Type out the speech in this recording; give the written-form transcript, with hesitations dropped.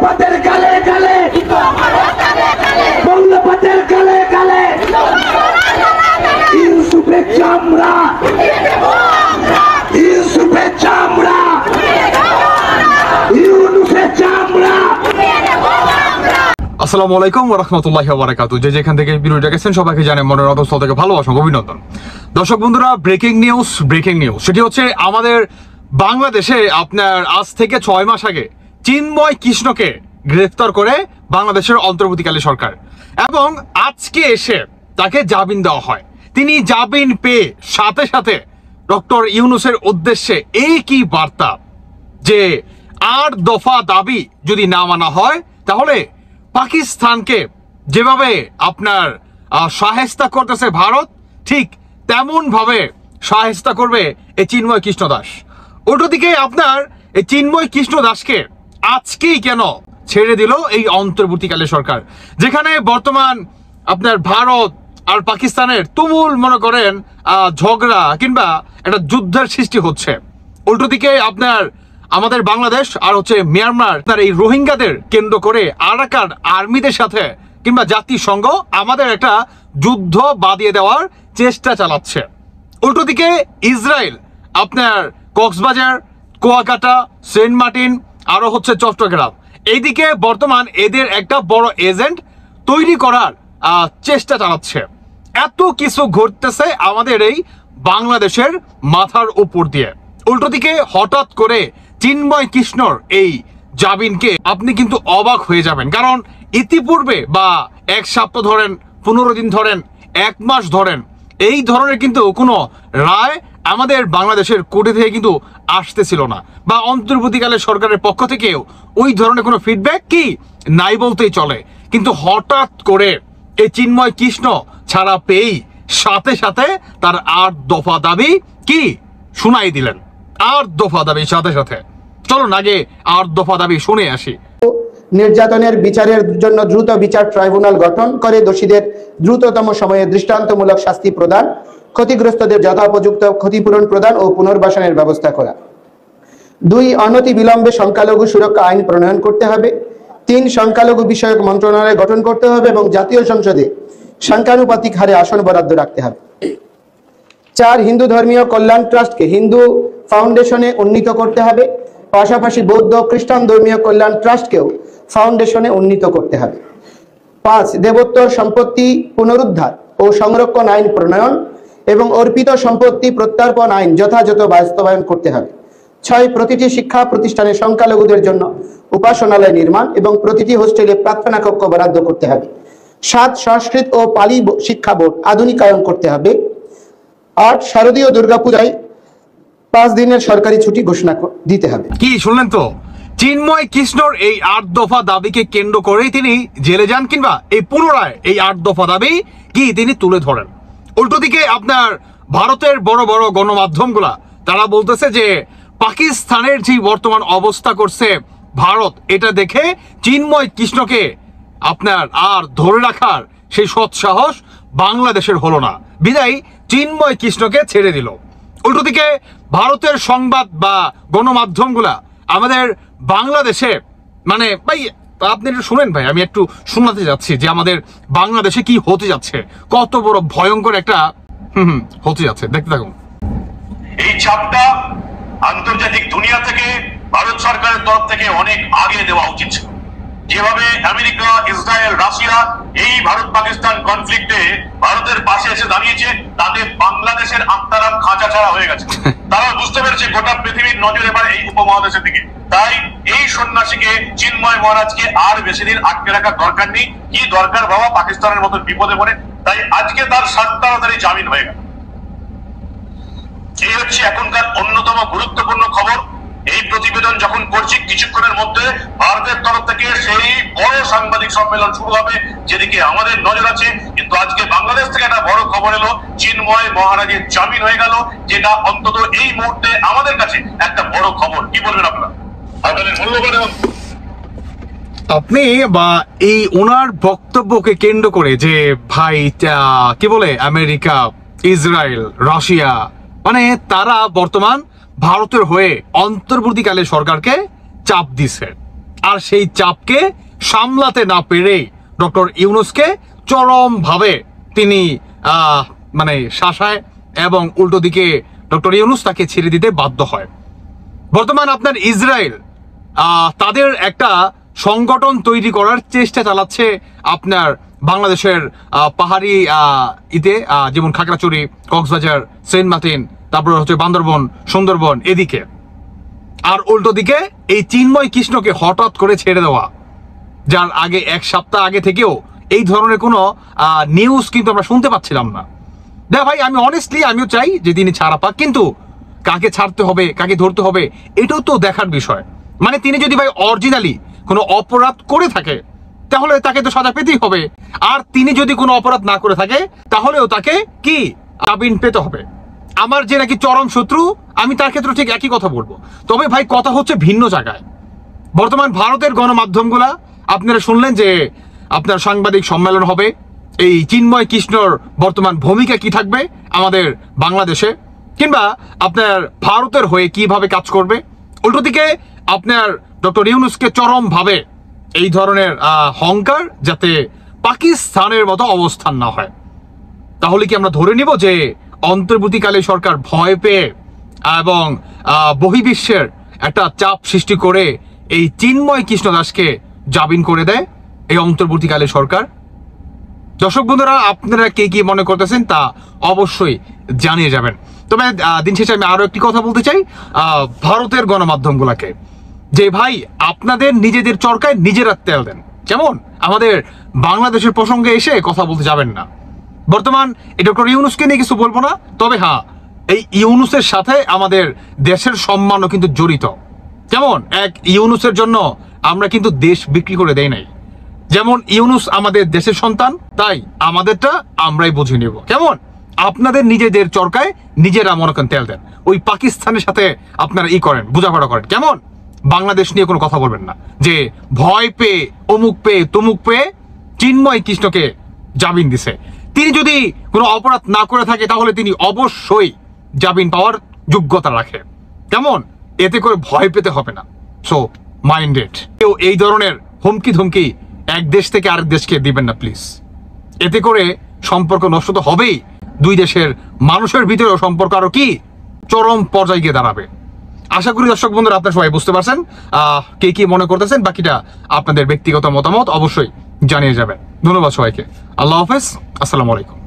মৌলবাদের গালে গালে, মৌলবাদের গালে গালে ইউসুফের চামড়া, ইউসুফের চামড়া, ইউনুসের চামড়া। আসসালামু আলাইকুম ওয়া রাহমাতুল্লাহি ওয়া বারাকাতুহু। যে যেখান থেকে ভিডিওটা দেখছেন সবাইকে জানাই মনের অন্তঃস্থল থেকে ভালোবাসা অভিনন্দন। দর্শক বন্ধুরা, ব্রেকিং নিউজ সেটি হচ্ছে আমাদের বাংলাদেশে আপনার আজ থেকে 6 মাস আগে চিন্ময় কৃষ্ণকে গ্রেফতার করে বাংলাদেশের অন্তর্বর্তীকালীন সরকার, এবং আজকে এসে তাকে জামিন দেওয়া হয়। তিনি জামিন পেয়ে সাথে সাথে ডক্টর ইউনূসের উদ্দেশ্যে এই কি বার্তা যে 8 দফা দাবি যদি না মানা হয় তাহলে পাকিস্তানকে যেভাবে আপনার শায়েস্তা করতেছে ভারত, ঠিক তেমন ভাবে শায়েস্তা করবে এই চিন্ময় কৃষ্ণ দাস। অন্যদিকে আপনার এই চিন্ময় কৃষ্ণ দাসকে আজকেই কেন ছেড়ে দিল এই অন্তর্বর্তীকালীন সরকার, যেখানে বর্তমান আপনার ভারত আর পাকিস্তানের তুমুল মনে করেন ঝগড়া কিংবা একটা যুদ্ধের সৃষ্টি হচ্ছে। উল্টোদিকে আপনার আমাদের বাংলাদেশ আর হচ্ছে মিয়ানমার তার এই রোহিঙ্গাদের কেন্দ্র করে আরাকান আর্মিদের সাথে কিংবা জাতিসংঘ আমাদের একটা যুদ্ধ বাঁধিয়ে দেওয়ার চেষ্টা চালাচ্ছে। উল্টোদিকে ইসরায়েল আপনার কক্সবাজার, কুয়াকাটা, সেন্ট মার্টিন আরো হচ্ছে চট্টগ্রাম, এইদিকে বর্তমান এদের একটা বড় এজেন্ট তৈরি করার চেষ্টা চালাচ্ছে। এত কিছু ঘটতেছে আমাদের এই বাংলাদেশের মাথার উপর দিয়ে। উল্টোদিকে হঠাৎ করে চিন্ময় কৃষ্ণর এই জামিনকে আপনি কিন্তু অবাক হয়ে যাবেন, কারণ ইতিপূর্বে বা 1 সপ্তাহ ধরেন, 15 দিন ধরেন, 1 মাস ধরেন এই ধরনের কিন্তু কোনো রায় আমাদের বাংলাদেশের কোর্টে থেকে কিন্তু আসতেছিল না, বা অন্তর্বর্তীকালীন সরকারের পক্ষ থেকেও ওই ধরনের কোনো ফিডব্যাক কি নাই বলতেই চলে। কিন্তু হঠাৎ করে এই চিন্ময় কৃষ্ণ ছাড়া পেয়েই সাথে সাথে তার 8 দফা দাবি কি শুনাই দিলেন। 8 দফা দাবি সাথে সাথে, চলুন আগে 8 দফা দাবি শুনে আসি। নির্যাতনের বিচারের জন্য দ্রুত বিচার ট্রাইব্যুনাল গঠন করে দোষীদের দ্রুততম সময়ে দৃষ্টান্তমূলক শাস্তি প্রদান, ক্ষতিগ্রস্তদের যথোপযুক্ত ক্ষতিপূরণ প্রদান ও পুনর্বাসনের ব্যবস্থা করা। 2 অনতি বিলম্বে সংখ্যালঘু সুরক্ষা আইন প্রণয়ন করতে হবে। 3 সংখ্যালঘু বিষয়ক মন্ত্রণালয় গঠন করতে হবে এবং জাতীয় সংসদে সংখ্যানুপাতিক হারে আসন বরাদ্দ রাখতে হবে। 4 হিন্দু ধর্মীয় কল্যাণ ট্রাস্টকে হিন্দু ফাউন্ডেশনে উন্নীত করতে হবে, পাশাপাশি বৌদ্ধ খ্রিস্টান ধর্মীয় কল্যাণ ট্রাস্টকেও ফাউন্ডেশনে উন্নীত করতে হবে। 5 দেবোত্তর সম্পত্তি পুনরুদ্ধার ও সংরক্ষণ আইন প্রণয়ন এবং অর্পিত সম্পত্তি প্রত্যার্পণ আইন যথাযথ বাস্তবায়ন করতে হবে। 6 প্রতিটি শিক্ষা প্রতিষ্ঠানে সংখ্যালঘুদের জন্য উপাসনালয় নির্মাণ এবং প্রতিটি হোস্টেলে প্রার্থনা কক্ষ বরাদ্দ করতে হবে। 7 সংস্কৃত ও পালি শিক্ষা বোর্ড আধুনিকায়ন করতে হবে। 8 শারদীয় দুর্গাপূজায় 5 দিনের সরকারি ছুটি ঘোষণা দিতে হবে। কি শুনলেন তো, চিন্ময় কৃষ্ণর এই 8 দফা দাবিকে কেন্দ্র করেই তিনি জেলে যান, কিংবা এই পুনরায় এই 8 দফা দাবি কি তিনি তুলে ধরেন। উল্টোদিকে আপনার ভারতের বড় বড় গণমাধ্যমগুলা তারা বলতেছে যে পাকিস্তানের যে বর্তমান অবস্থা করছে ভারত, এটা দেখে চিন্ময় কৃষ্ণকে আপনার আর ধরে রাখার সেই সৎসাহস বাংলাদেশের হলো না, বিদায় চিন্ময় কৃষ্ণকে ছেড়ে দিল। উল্টোদিকে ভারতের সংবাদ বা গণমাধ্যমগুলা আমাদের বাংলাদেশে মানে ভাই আপনি একটু শুনেন ভাই, আমি একটু শোনাতে যাচ্ছি যে আমাদের বাংলাদেশে কি হতে যাচ্ছে, কত বড় ভয়ঙ্কর একটা হতে যাচ্ছে, দেখতে থাকুন। এই চাপটা আন্তর্জাতিক দুনিয়া থেকে ভারত সরকারের তরফ থেকে অনেক আগে দেওয়া উচিত ছিল। যেভাবে আমেরিকা, ইসরায়েল, রাশিয়া এই ভারত পাকিস্তান কনফ্লিক্টে ভারতের পাশে এসে দাঁড়িয়েছে, তাতে বাংলাদেশের আত্মারাম খাঁচা ছাড়া হয়ে গেছে। তারা বুঝতে পেরেছে গোটা পৃথিবীর নজর এবার এই উপমহাদেশের দিকে। তাই এই সন্ন্যাসীকে চিন্ময় মহারাজকে আর বেশি দিন আটকে রাখার দরকার নেই। কি দরকার বাবা, পাকিস্তানের মতন বিপদে পড়ে। তাই আজকে তার 7 তাড়াতাড়ি জামিন হয়ে গেল। এই হচ্ছে এখনকার অন্যতম গুরুত্বপূর্ণ খবর। এই প্রতিবেদন যখন করছি কিছুক্ষণের মধ্যে ভারতের তরফ থেকে সেই বড় সাংবাদিক সম্মেলন শুরু হবে, যেদিকে আমাদের নজর আছে। কিন্তু আজকে বাংলাদেশ থেকে একটা বড় খবর এলো, চিন্ময় মহারাজের জামিন হয়ে গেল, যেটা অন্তত এই মুহূর্তে আমাদের কাছে একটা বড় খবর। কি বলবেন আপনারা? আপনাদের মূল্যবান আপনি বা এই ওনার বক্তব্যকে কেন্দ্র করে যে ভাই কি বলে আমেরিকা, ইসরায়েল, রাশিয়া মানে তারা বর্তমান ভারতের হয়ে অন্তর্বর্তীকালে সরকারকে চাপ দিছে। আর সেই চাপকে সামলাতে না পেরে ডক্টর ইউনূসকে চরমভাবে তিনি মানে শাসায় এবং উল্টো দিকে ডক্টর ইউনূস তাকে ছেড়ে দিতে বাধ্য হয়। বর্তমান আপনার ইসরায়েল তাদের একটা সংগঠন তৈরি করার চেষ্টা চালাচ্ছে আপনার বাংলাদেশের পাহাড়ি যেমন খাগড়াছড়ি, কক্সবাজার, সেন্ট মার্টিন, তারপর হচ্ছে বান্দরবন, সুন্দরবন এদিকে। আর উল্টো দিকে এই চিন্ময় কৃষ্ণকে হঠাৎ করে ছেড়ে দেওয়া, যার আগে এক সপ্তাহ আগে থেকেও এই ধরনের কোনো নিউজ কিন্তু আমরা শুনতে পাচ্ছিলাম না। ভাই আমি অনেস্টলি আমিও চাই যে তিনি ছাড়া পাক, কিন্তু কাকে ছাড়তে হবে কাকে ধরতে হবে এটাও তো দেখার বিষয়। মানে তিনি যদি ভাই অরিজিনালি কোনো অপরাধ করে থাকে তাহলে তাকে তো সাজা পেতেই হবে, আর তিনি যদি কোনো অপরাধ না করে থাকে তাহলেও তাকে কি জামিন পেতে হবে। আমার যে নাকি চরম শত্রু আমি তার ক্ষেত্রে ঠিক একই কথা বলবো। তবে ভাই কথা হচ্ছে ভিন্ন জায়গায়। বর্তমান ভারতের গণমাধ্যমগুলা আপনারা শুনলেন যে আপনার সাংবাদিক সম্মেলন হবে, এই চিন্ময় কৃষ্ণর বর্তমান ভূমিকা কি থাকবে আমাদের বাংলাদেশে, কিংবা আপনার ভারতের হয়ে কিভাবে কাজ করবে। উল্টো দিকে আপনার ডক্টর ইউনূসকে চরম ভাবে এই ধরনের হংকার যাতে পাকিস্তানের মতো অবস্থান না হয়। তাহলে কি আমরা ধরে নিব যে অন্তর্বর্তীকালে সরকার ভয় পেয়ে এবং বহির্বিশ্বের একটা চাপ সৃষ্টি করে এই চিন্ময় কৃষ্ণ দাসকে জামিন করে দেয় এই অন্তর্বর্তীকালে সরকার? দর্শক বন্ধুরা, আপনারা কে কি মনে করতেছেন তা অবশ্যই জানিয়ে যাবেন। তবে দিন শেষে আমি আরো একটি কথা বলতে চাই ভারতের গণমাধ্যমগুলোকে, যে ভাই আপনাদের নিজেদের চরকায় নিজেরা তেল দেন। যেমন আমাদের বাংলাদেশের প্রসঙ্গে এসে কথা বলতে যাবেন না। বর্তমান এই ডক্টর ইউনূসকে নিয়ে কিছু বলবো না, তবে হ্যাঁ এই ইউনূসের সাথে আমাদের দেশের সম্মানও কিন্তু জড়িত। যেমন এক ইউনূসের জন্য আমরা কিন্তু দেশ বিক্রি করে দেই নাই। যেমন ইউনূস আমাদের দেশের সন্তান, তাই আমাদেরটা আমরাই বুঝে নেব। কেমন আপনাদের নিজেদের চরকায় নিজেরা মনে করেন তেল দেন, ওই পাকিস্তানের সাথে আপনারা করেন, বোঝাপড়া করেন। কেমন বাংলাদেশ নিয়ে কোনো কথা বলবেন না যে ভয় পেয়ে অমুক পেয়ে তমুক পেয়ে চিন্ময় কৃষ্ণকে জামিন দিছে। তিনি যদি কোনো অপরাধ না করে থাকে তাহলে তিনি অবশ্যই জামিন পাওয়ার যোগ্যতা রাখে। কেমন এতে করে ভয় পেতে হবে না। সো মাইন্ডেড কেউ এই ধরনের হুমকি ধমকি এক দেশ থেকে আরেক দেশকে দিবেন না প্লিজ। এতে করে সম্পর্ক নষ্ট তো হবেই, দুই দেশের মানুষের ভিতরেও সম্পর্ক আরো কি চরম পর্যায়ে গিয়ে দাঁড়াবে। আশা করি দর্শক বন্ধুরা আপনারা সবাই বুঝতে পারছেন কে কি মনে করতেছেন। বাকিটা আপনাদের ব্যক্তিগত মতামত অবশ্যই জানিয়ে যাবেন। ধন্যবাদ সবাইকে। আল্লাহ হাফেজ, আসসালামু আলাইকুম।